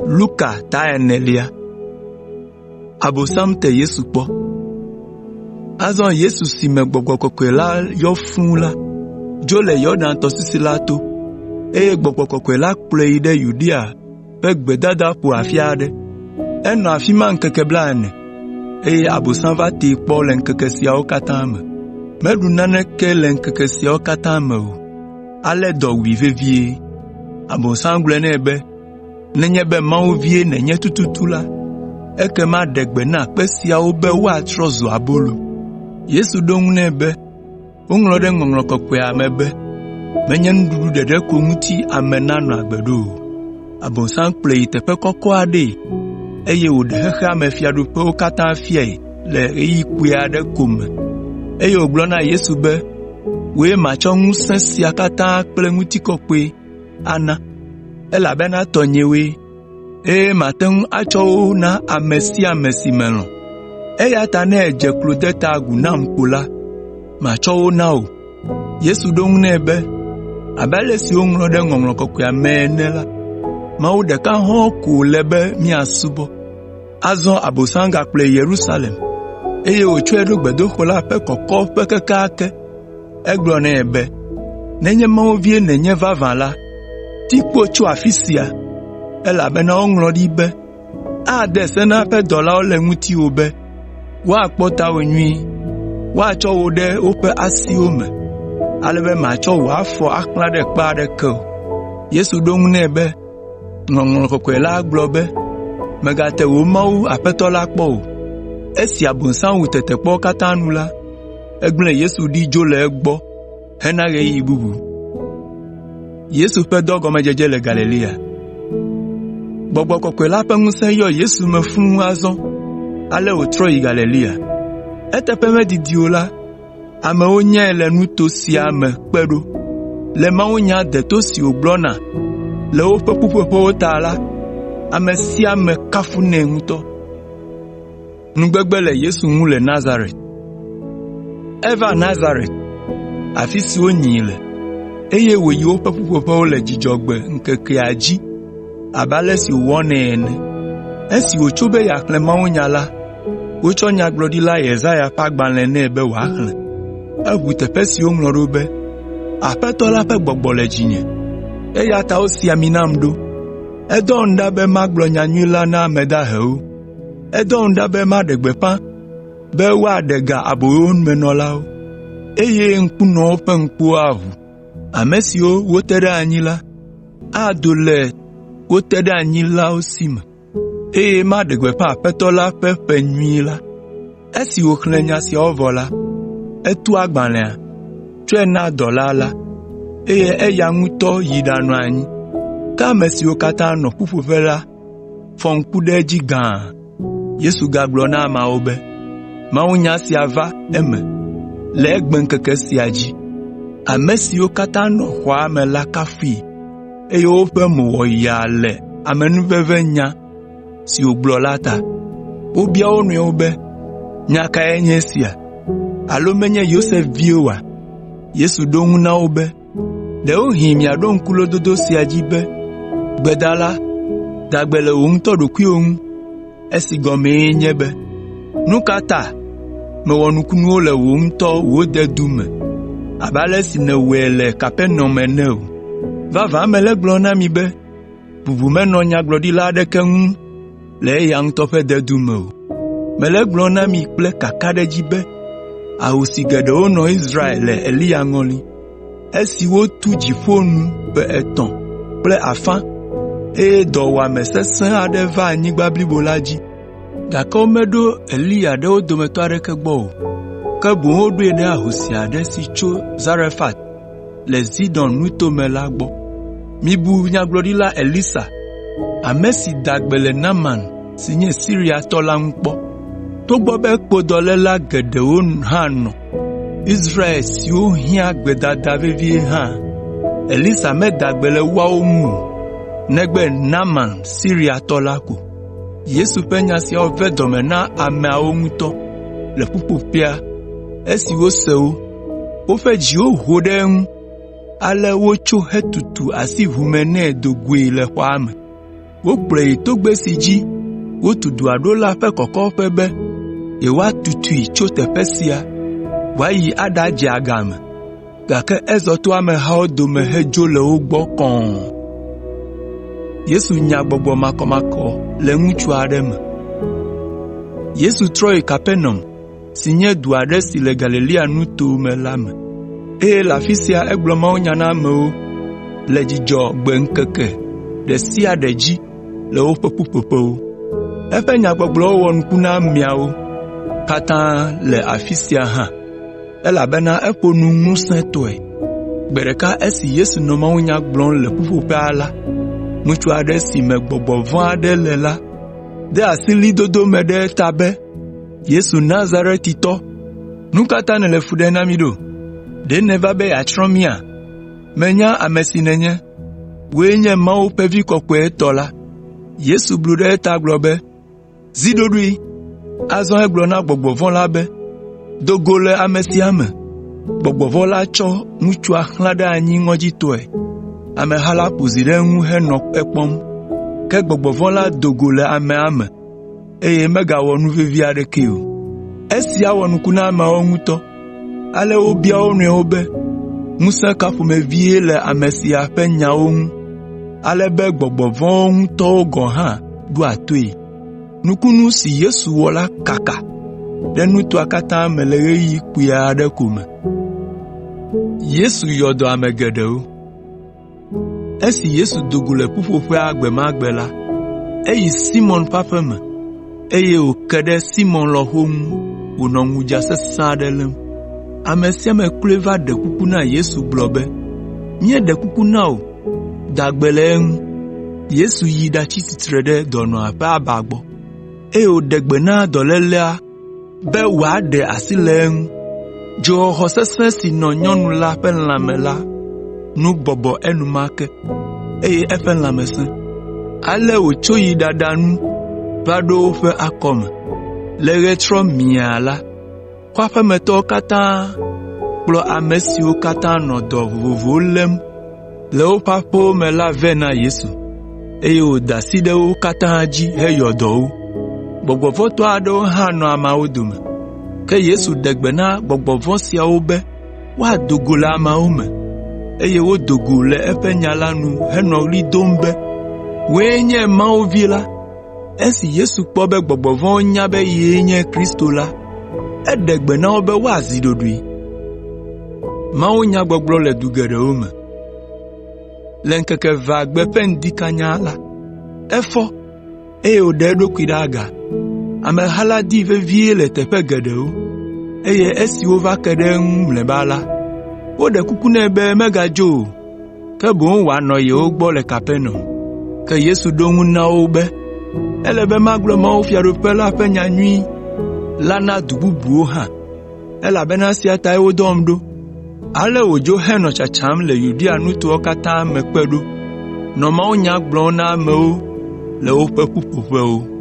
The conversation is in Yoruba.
Luka ta enelia. Abosam te Yesu kpɔ. Azɔ Yesu si me gbɔgbɔ kɔkɔe la yɔ fũu la, dzo le Yɔdan tɔsisi la to, eye gbɔgbɔ kɔkɔe la kplɔe yi ɖe Yudea ƒe gbedadaƒo afi aɖe. Enɔ afi ma ŋkeke 40, eye Abosam va tee kpɔ le ŋkeke siawo katã me. Meɖu naneke le ŋkeke siawo katã me o, ale dɔ wui vevie. Abosam gblɔ nɛ be, nenye be Mawu vie nenye tututu la, ekema ɖe gbe na kpe siawo be woatrɔ zu abolo. Yesu ɖo eŋu nɛ be, woŋlɔ ɖe ŋɔŋlɔ kɔkɔea me be, menye nuɖuɖu ɖeɖe ko ŋuti ame nanɔ agbe ɖo o. Abosam kplɔe yi teƒe kɔkɔ aɖee, eye wòɖe xexea me fiaɖuƒewo katã fiae le ɣeyiɣi kpui aɖe ko me, eye wògblɔ na Yesu be, woe matsɔ ŋusẽ sia katã kple ŋutikɔkɔe ana, elabena tɔnyewoe, eye mate ŋu atsɔ wo na ame sia ame si melɔ̃. Eya ta ne edze klo de ta agu nam ko la, matsɔ wo na wò. Yesu ɖo eŋu nɛ be, abe ale si woŋlɔ ɖe ŋɔŋlɔ kɔkɔea me ene la, Mawu ɖeka hɔ̃ ko le be míasubɔ. Azɔ Abosam gakplɔe yi Yerusalem, eye wòtsɔe ɖo gbedoxɔ la ƒe kɔkɔƒe kekeake. Egblɔ nɛ be, nenye Mawu vie nenye vavã la, ti kpo tso afi sia, elabena woŋlɔ ɖi be, ade se na eƒe dɔlawo le ŋutiwò be, woakpɔ tawò nyuie, woatsɔ wò ɖe woƒe asiwo me, ale be matsɔ wò afɔ axlã ɖe kpe aɖeke o. Yesu ɖo eŋu nɛ be, ŋɔŋlɔ kɔkɔe la gblɔ be, mègate wò Mawu Aƒetɔ la kpɔ o. Esi Abosam wu tetekpɔwo katã nu la, egblẽ Yesu ɖi dzo le egbɔ hena ɣeyiɣi bubu. Yesu ƒe dɔgɔmedzedze le Galilea. Gbɔgbɔ kɔkɔe la ƒe ŋusẽ yɔ Yesu me fũu azɔ, ale wòtrɔ yi Galilea. Eteƒe medidi o la, amewo nyae le nuto sia me kpe ɖo. Le mawunya deto si wògblɔna le woƒe ƒuƒoƒewo ta la, ame sia ame kafu nɛ ŋutɔ. Nugbegbe le Yesu ŋu le Nazaret. Eva Nazaret, afi si wonyii le, eye wòyi woƒe ƒuƒoƒewo le Dzudzɔgbe ŋkekea dzi, abe ale si wòwɔnɛ ene. Esi wòtso be yeaxlẽ mawunya la, wotsɔ nyagblɔɖila Yesaya ƒe agbalẽ nɛ be wòaxlẽ. Eʋu teƒe si woŋlɔ ɖo be, Aƒetɔ la ƒe gbɔgbɔ le dzinye, eya ta wosi ami nam ɖo. Edɔm ɖa be magblɔ nyanyui la na ame dahewo. Edɔm ɖa be maɖe gbeƒã be woaɖe ga aboyomenɔlawo, eye ŋkunɔwo ƒe ŋkuwo aʋu. Ame siwo wote ɖe anyi la, ado le wote ɖe anyilawo si me, eye maɖe gbeƒã Aƒetɔ la ƒe ƒe nyui la. Esi wòxlẽ nya siawo vɔ la, etu agbalẽa, tsɔe na dɔla la, eye eya ŋutɔ yi ɖanɔ anyi. Ke ame siwo katã nɔ ƒuƒoƒe la fɔ ŋku ɖe edzi gãa. Yesu gagblɔ na ameawo be, mawunya sia va eme le egbeŋkeke sia dzi. Ame siwo katã nɔ xɔa me la kafui, eye woƒe mo wɔ yaa le amenuveve nya si wògblɔ la ta. Wobia wo nɔewo be, nya kae nye esia? Alo menye Yosef viwo oa? Yesu ɖo eŋu na wo be, ɖewohĩ miaɖo ŋku lododo sia dzi be, gbedala, dagbe le wò ŋutɔ ɖokuiwo ŋu, esi gɔmee nye be, nu ka ta mewɔ nukunuwo le wò ŋutɔ wò dedu me, abe ale si nèwɔe le Kapernaum ene o. Vavã mele gblɔ na mi be, bubu menɔ nyagblɔɖila aɖeke ŋu le eya ŋutɔ ƒe dedu me o. Mele gblɔ na mi kple kakaɖedzi be, ahosi geɖewo nɔ Israel le Eliya ŋɔli, esi wotu dziƒo nu ƒe 3 kple afã, eye dɔwuame sesẽ aɖe va anyigba blibo la dzi. Gake womeɖo Eliya ɖe wo dometɔ aɖeke gbɔ o, ke boŋ woɖoe ɖe ahosi aɖe si tso Zarefat le Zidon nuto me la gbɔ. Mibu nyagblɔɖila Elisa, ame si da gbe le Naman si nye Siriatɔ la ŋu kpɔ. Togbɔ be kpodɔléla geɖewo hã nɔ Israel siwo hiã gbedada vevie hã, Elisa meda gbe le woawo ŋu o, negbe Naman Siriatɔ la ko. Yesu ƒe nya siawo ve dɔme na ameawo ŋutɔ le ƒuƒoƒea. Esi wose wo, woƒe dziwo ho ɖe eŋu, ale wotso hetutu asi ʋume nɛ do goe le xɔa me. wokplɔe to gbe si dzi wotudu aɖo la ƒe kɔkɔƒe be yewoatutui tso teƒe sia wòayi aɖadze agame, gake ezɔ to amehawo dome hedzo le wo gbɔ kɔɔ. Yesu nya gbɔgbɔ makɔmakɔ le ŋutsu aɖe me. Yesu trɔ yi Kapernaum, si nye du aɖe si le Galilea nuto me la me, eye le afi sia egblɔ mawunya na amewo le Dzudzɔgbe ŋkeke ɖe sia ɖe dzi le woƒe ƒuƒoƒewo. Eƒe nyagbɔgblɔwo wɔ nuku na ameawo katã le afi sia hã, elabena eƒo nu ŋusẽtɔe. Gbe ɖeka esi Yesu nɔ mawunya gblɔm le ƒuƒoƒea la, ŋutsu aɖe si me gbɔgbɔ vɔ̃ aɖe le la de asi lidodo me ɖe eta be, Yesu Nazaretitɔ, nu ka ta nèle fu ɖem na mí ɖo? Ɖe nèva be yeatsrɔ̃ mía? Menya ame si nènye, wòe nye Mawu ƒe Vi kɔkɔetɔ la. Yesu blu ɖe eta gblɔ be, zi ɖoɖoe. Azɔ egblɔ na gbɔgbɔ vɔ̃ la be, do go le ame sia me. Gbɔgbɔ vɔ̃ la tsɔ ŋutsua xlã ɖe anyi ŋɔdzitɔe. Ameha la ƒo zi ɖe eŋu henɔ ekpɔm, ke gbɔgbɔ vɔ̃ la do go le amea me, eye megawɔ nu vevi aɖeke o. Esia wɔ nuku na ameawo ŋutɔ, ale wobia wo nɔewo be, ŋusẽ ka ƒomevie le ame sia ƒe nyawo ŋu, ale be gbɔgbɔ vɔ̃wo ŋutɔwo gɔ̃ hã ɖoa toe. Nukunu si Yesu wɔ la kaka ɖe nutoa katã me le ɣeyiɣi kpui aɖe ko me. Yesu yɔ dɔ ame geɖewo. Esi Yesu dogo le ƒuƒoƒea gbe ma gbe la, eyi Simɔn ƒe aƒe me, eye wòke ɖe Simɔn lɔƒo ŋu wònɔ ŋudza sesẽ aɖe lém. Ame sia ame kloe va ɖe kuku na Yesu gblɔ be, míeɖe kuku na wò, da gbe le eŋu. Yesu yi ɖatsi tsitre ɖe dɔnɔa ƒe aba gbɔ, eye wòɖe gbe na dɔlélea be wòaɖe asi le eŋu. Dzoxɔxɔ sesẽ si nɔ nyɔnu la ƒe lãme la nu bɔbɔ enumake, eye eƒe lãme sẽ. Ale wòtso yi ɖaɖa nu va ɖo woƒe akɔme. Le ɣetrɔ miaa la, kɔƒemetɔwo katã kplɔ ame siwo katã nɔ dɔ vovovowo lém le woƒe aƒewo me la vɛ na Yesu, eye wòda asi ɖe wo katã dzi heyɔ dɔ wo. Gbɔgbɔ vɔ̃tɔ aɖewo hã nɔ ameawo dome, ke Yesu ɖe gbe na gbɔgbɔ vɔ̃ siawo be woado go le ameawo me, eye wodo go le eƒe nya la nu henɔ ɣli dom be, wòe nye Mawu Vi la. Esi Yesu kpɔ be gbɔgbɔ vɔ̃wo nya be yee nye Kristo la, eɖe gbe na wo be woazi ɖoɖoe. Mawu nya gbɔgblɔ le du geɖewo me. Le ŋkeke vagbe ƒe ŋdi kanya la, efɔ, eye wòɖe eɖokui ɖe aga. Ameha la di vevie le teƒe geɖewo, eye esi wova ke ɖe eŋu mlɔeba la, woɖe kuku nɛ be megadzo o, ke boŋ wòanɔ yewo gbɔ le Kapernaum. Ke Yesu ɖo ŋu na wo be, ele be magblɔ mawufiaɖuƒe la ƒe nyanyui la na du bubuwo hã, elabena esia tae wodɔm ɖo. Ale wòdzo henɔ tsatsam le Yudea nutowo katã me kpe ɖo, nɔ mawunya gblɔm na amewo le woƒe ƒuƒoƒewo.